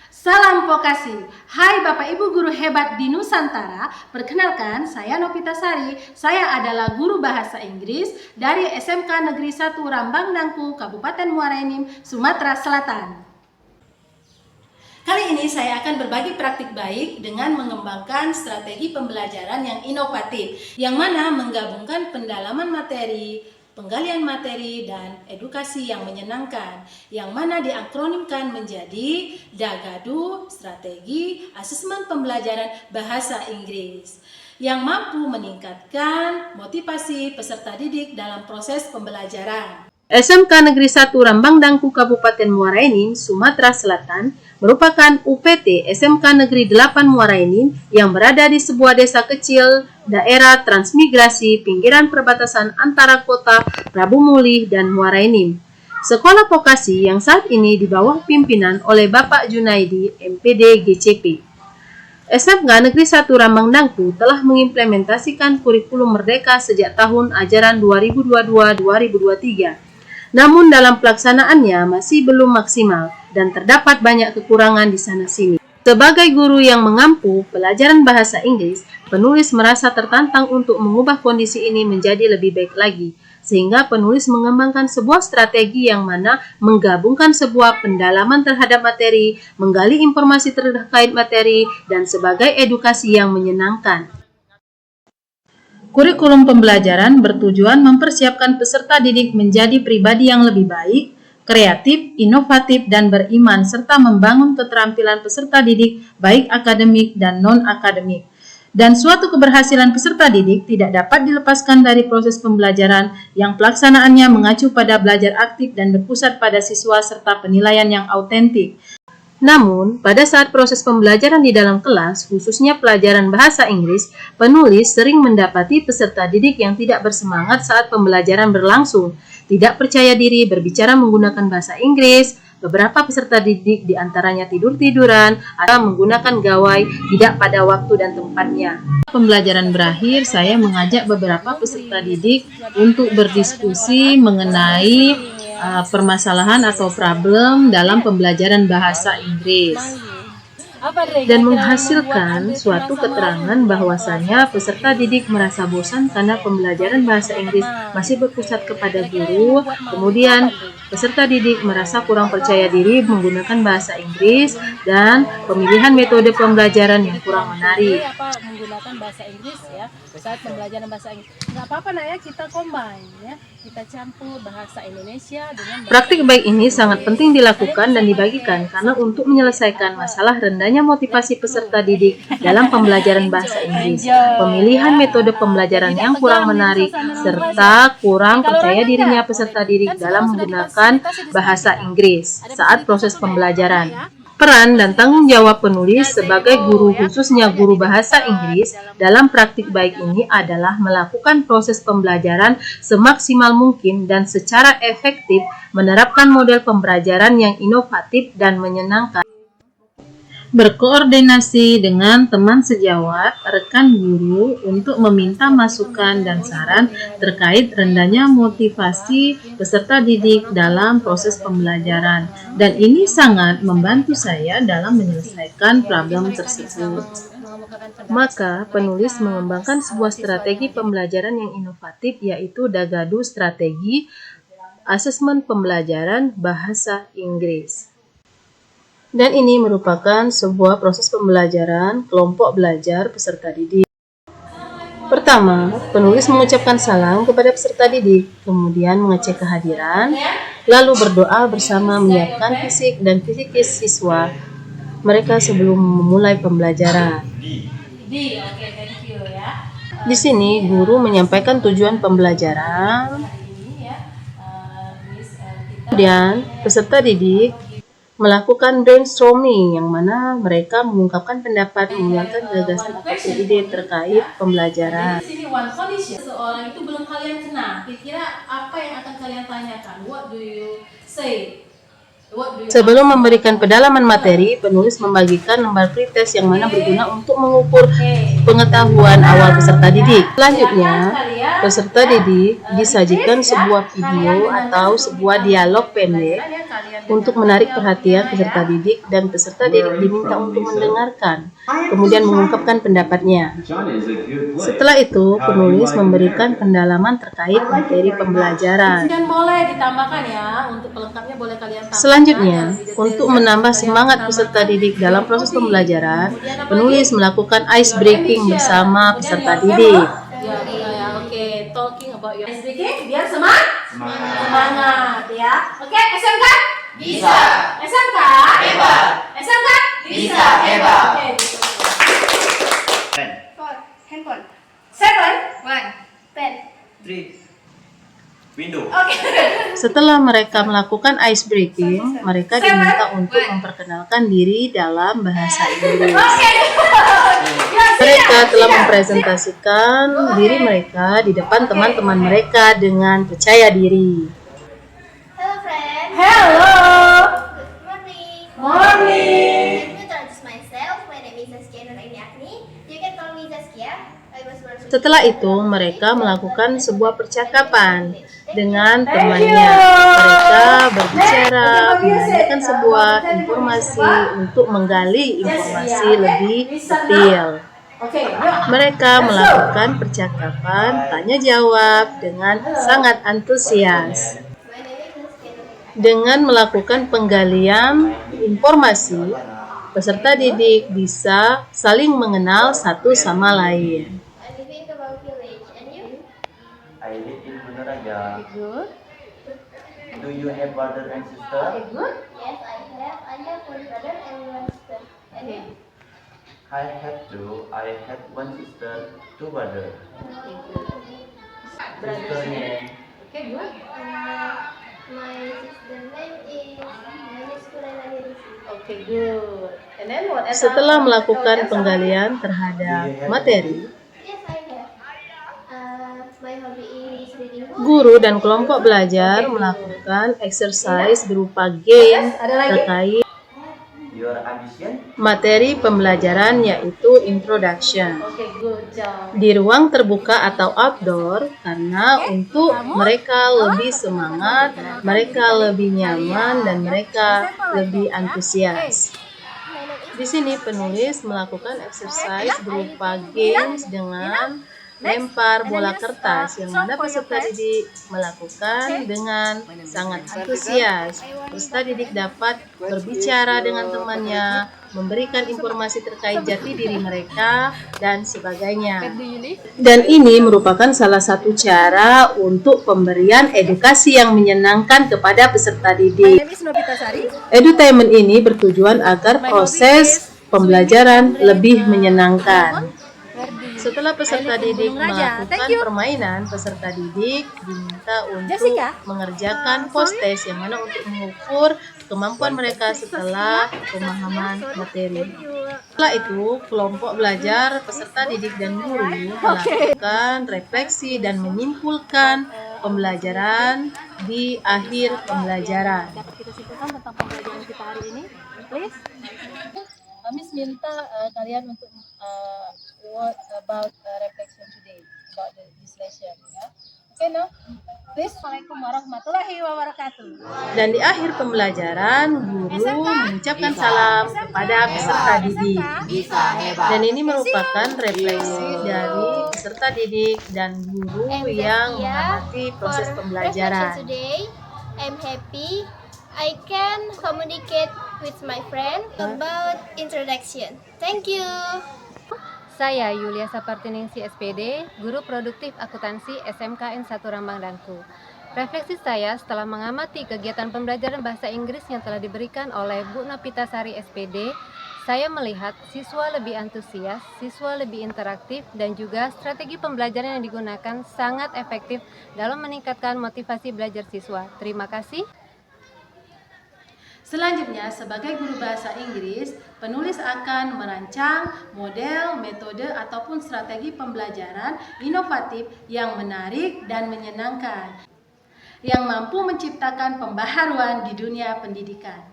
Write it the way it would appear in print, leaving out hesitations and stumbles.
Salam vokasi. Hai Bapak Ibu guru hebat di Nusantara. Perkenalkan, saya Novita Sari. Saya adalah guru bahasa Inggris dari SMK Negeri 1 Rambang Nangku, Kabupaten Muara Enim, Sumatera Selatan. Kali ini saya akan berbagi praktik baik dengan mengembangkan strategi pembelajaran yang inovatif, yang mana menggabungkan pendalaman materi, penggalian materi, dan edukasi yang menyenangkan, yang mana diakronimkan menjadi DAGADU, Strategi Asesmen Pembelajaran Bahasa Inggris, yang mampu meningkatkan motivasi peserta didik dalam proses pembelajaran. SMK Negeri 1 Rambang Dangku, Kabupaten Muara Enim, Sumatera Selatan, merupakan UPT SMK Negeri 8 Muara Enim yang berada di sebuah desa kecil daerah transmigrasi pinggiran perbatasan antara kota Prabu Mulih dan Muara Enim. Sekolah vokasi yang saat ini di bawah pimpinan oleh Bapak Junaidi, MPD GCP. SMK Negeri 1 Rambang Dangku telah mengimplementasikan kurikulum Merdeka sejak tahun ajaran 2022-2023. Namun dalam pelaksanaannya masih belum maksimal dan terdapat banyak kekurangan di sana-sini. Sebagai guru yang mengampu pelajaran bahasa Inggris, penulis merasa tertantang untuk mengubah kondisi ini menjadi lebih baik lagi, sehingga penulis mengembangkan sebuah strategi yang mana menggabungkan sebuah pendalaman terhadap materi, menggali informasi terkait materi, dan sebagai edukasi yang menyenangkan. Kurikulum pembelajaran bertujuan mempersiapkan peserta didik menjadi pribadi yang lebih baik, kreatif, inovatif, dan beriman, serta membangun keterampilan peserta didik baik akademik dan non-akademik. Dan suatu keberhasilan peserta didik tidak dapat dilepaskan dari proses pembelajaran yang pelaksanaannya mengacu pada belajar aktif dan berpusat pada siswa serta penilaian yang autentik. Namun, pada saat proses pembelajaran di dalam kelas, khususnya pelajaran bahasa Inggris, penulis sering mendapati peserta didik yang tidak bersemangat saat pembelajaran berlangsung, tidak percaya diri berbicara menggunakan bahasa Inggris, beberapa peserta didik diantaranya tidur-tiduran atau menggunakan gawai tidak pada waktu dan tempatnya. Pembelajaran berakhir, saya mengajak beberapa peserta didik untuk berdiskusi mengenai permasalahan atau problem dalam pembelajaran bahasa Inggris dan menghasilkan suatu keterangan bahwasanya peserta didik merasa bosan karena pembelajaran bahasa Inggris masih berpusat kepada guru, kemudian peserta didik merasa kurang percaya diri menggunakan bahasa Inggris dan pemilihan metode pembelajaran yang kurang menarik. Menggunakan bahasa Inggris ya saat pembelajaran bahasa Inggris. Nggak apa-apa nak ya, kita combine ya, kita campur bahasa Indonesia dengan bahasa Praktik baik ini sangat penting dilakukan dan dibagikan karena untuk menyelesaikan masalah rendahnya motivasi peserta didik dalam pembelajaran bahasa Inggris, pemilihan metode pembelajaran yang kurang menarik, serta kurang percaya dirinya peserta didik dalam menggunakan bahasa Inggris saat proses pembelajaran. Peran dan tanggung jawab penulis sebagai guru, khususnya guru bahasa Inggris, dalam praktik baik ini adalah melakukan proses pembelajaran semaksimal mungkin dan secara efektif, menerapkan model pembelajaran yang inovatif dan menyenangkan. Berkoordinasi dengan teman sejawat, rekan guru untuk meminta masukan dan saran terkait rendahnya motivasi peserta didik dalam proses pembelajaran. Dan ini sangat membantu saya dalam menyelesaikan problem tersebut. Maka, penulis mengembangkan sebuah strategi pembelajaran yang inovatif, yaitu DAGADU, Strategi Asesmen Pembelajaran Bahasa Inggris. Dan ini merupakan sebuah proses pembelajaran kelompok belajar peserta didik. Pertama, penulis mengucapkan salam kepada peserta didik, kemudian mengecek kehadiran, lalu berdoa bersama menyiapkan fisik dan psikis siswa mereka sebelum memulai pembelajaran. Di sini, guru menyampaikan tujuan pembelajaran, kemudian peserta didik melakukan brainstorming yang mana mereka mengungkapkan pendapat, mengeluarkan gagasan atau ide terkait pembelajaran. Di sini one condition, seorang itu belum kalian kenal. Kira-kira apa yang akan kalian tanyakan? What do you say? Sebelum memberikan pendalaman materi, penulis membagikan lembar pretest yang mana berguna untuk mengukur pengetahuan awal peserta didik. Selanjutnya, peserta didik disajikan sebuah video atau sebuah dialog pendek Untuk menarik perhatian peserta didik, dan peserta didik diminta untuk mendengarkan, kemudian mengungkapkan pendapatnya. Setelah itu, penulis memberikan pendalaman terkait materi pembelajaran. Dan boleh ditambahkan ya, untuk pelengkapnya boleh kalian tambahkan. Selanjutnya, untuk menambah semangat peserta didik dalam proses pembelajaran, penulis melakukan ice breaking bersama peserta didik. Oke, talking about your ice breaking biar semangat ya. Oke, SMK? Bisa. SMK? Hebat. SMK? Bisa. Hebat. Oke. Handphone. 7. 1. Pen. 3. Window. Setelah mereka melakukan ice breaking, mereka diminta untuk memperkenalkan diri dalam bahasa Inggris. Mereka telah mempresentasikan diri mereka di depan teman-teman mereka dengan percaya diri. Hello friends. Hello. Good morning. Morning. Let me introduce myself. My name is Zaskia Nuraini Agni. You can call me Zaskia. I was born in Setelah itu, mereka melakukan sebuah percakapan dengan temannya. Mereka berbicara, menanyakan sebuah informasi untuk menggali informasi lebih detail. Oke, yuk. Mereka melakukan percakapan tanya jawab dengan sangat antusias. My name is Zaskia Nuraini. Dengan melakukan penggalian informasi, peserta didik bisa saling mengenal satu sama lain. I live in Kebang Village. And you? I live in Bunaraja. Good. Do you have brother and sister? Good. Yes, I have. I have one brother and one sister. And you? I have two. I have one sister, two brother. Sister name. Okay, good. My sister name is Nanis Kulanani Rizky. Okay, good. And then what else? Setelah melakukan penggalian terhadap materi, Yes, I have. My hobby is reading books. guru dan kelompok belajar melakukan exercise berupa game terkait Your ambition? materi pembelajaran, yaitu introduction. Okay, good job. Di ruang terbuka atau outdoor, karena untuk mereka lebih semangat, mereka lebih nyaman, dan mereka lebih antusias. Di sini penulis melakukan exercise berupa games dengan lempar bola kertas, yang mana peserta didik melakukan dengan sangat antusias. Peserta didik dapat berbicara dengan temannya, memberikan informasi terkait jati diri mereka, dan sebagainya. Dan ini merupakan salah satu cara untuk pemberian edukasi yang menyenangkan kepada peserta didik. Edutainment ini bertujuan agar proses pembelajaran lebih menyenangkan. Setelah peserta didik melakukan permainan, peserta didik diminta untuk mengerjakan post test, yang mana untuk mengukur kemampuan mereka setelah pemahaman materi. Setelah itu, kelompok belajar, peserta didik dan guru melakukan refleksi dan menyimpulkan pembelajaran di akhir pembelajaran. Kita simpulkan tentang pembelajaran kita hari ini, please. Miss minta kalian untuk what about reflection today about this lesson, ya. Okay, no? Please. Assalamualaikum warahmatullahi wabarakatuh. Dan di akhir pembelajaran, guru mengucapkan salam kepada peserta didik. Dan ini merupakan refleksi dari peserta didik dan guru yang mengamati proses pembelajaran. Reflection today, I'm happy I can communicate with my friend about introduction. Thank you. Saya Yulia Sapartiningsi SPD, Guru Produktif Akuntansi SMKN 1 Rambang Dangku. Refleksi saya setelah mengamati kegiatan pembelajaran bahasa Inggris yang telah diberikan oleh Bu Nopitasari SPD, saya melihat siswa lebih antusias, siswa lebih interaktif, dan juga strategi pembelajaran yang digunakan sangat efektif dalam meningkatkan motivasi belajar siswa. Terima kasih. Selanjutnya, sebagai guru bahasa Inggris, penulis akan merancang model, metode, ataupun strategi pembelajaran inovatif yang menarik dan menyenangkan, yang mampu menciptakan pembaharuan di dunia pendidikan.